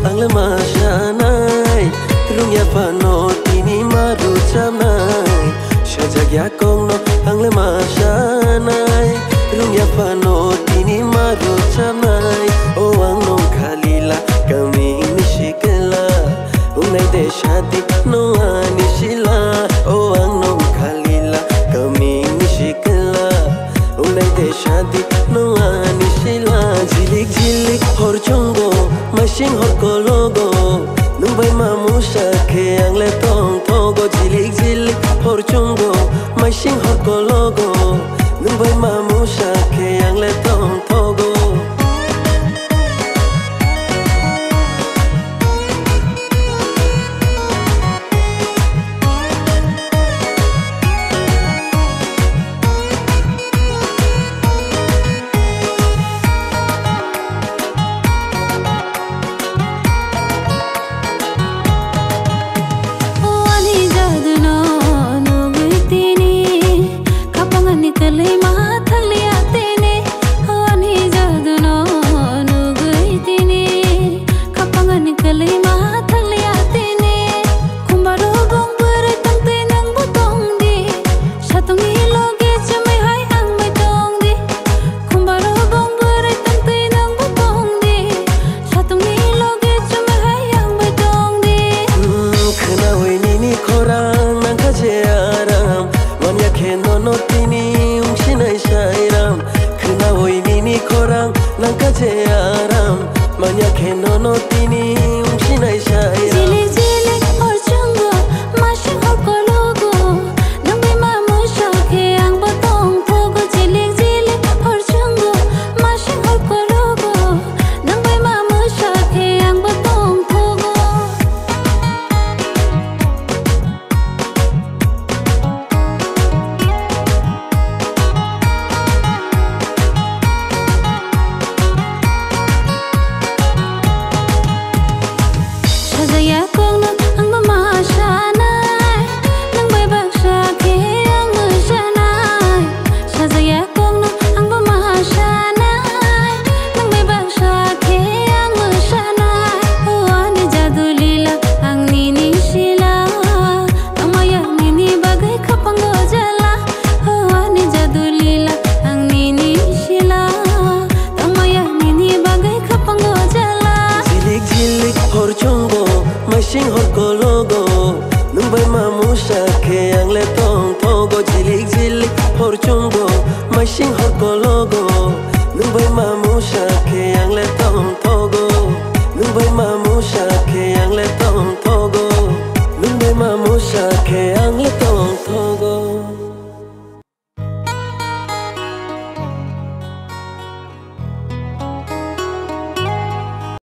ang lamasanay Rungya pano tini maru chamnay Shajagya kongno ang lamasanay Rungya pano tini maru chamnay O ang nong kalila kami nishikala Unay de shadi no anishila O ang nong kalila kami nishikala Unay de shadi no anishila Jilik jilik hor chongo Mashing hor kologo Numbay mamusha ke ang letong togo Jilik jilik hor chongo Mashing hor kologo Numbay mamusha ke ang letong togo no tini umshinay shairam Khna hoi nini korang nangka je aram Manya ke no tini umshinay shairam Jilik jilik hor chungo Mashing hor kologo Nangbe mamusha ke ang batong togo Jilik jilik hor chungo Mashing hor kologo Nangbe mamusha ke ang batong togo Shajaya kongno ang mamasanay Nang may bagsa ke ang masanay Shajaya kongno ang mamasanay Nang may bagsa ke ang masanay Ani jadu lila ang nini sila Ang maya nini bagay kapango jala Ani jadu lila ang nini sila Ang maya nini bagay kapango jala Jilik jilik hor chongo Mashing hor kologo Numbay mamusha ke ang letong togo Jilik jilik hor chongo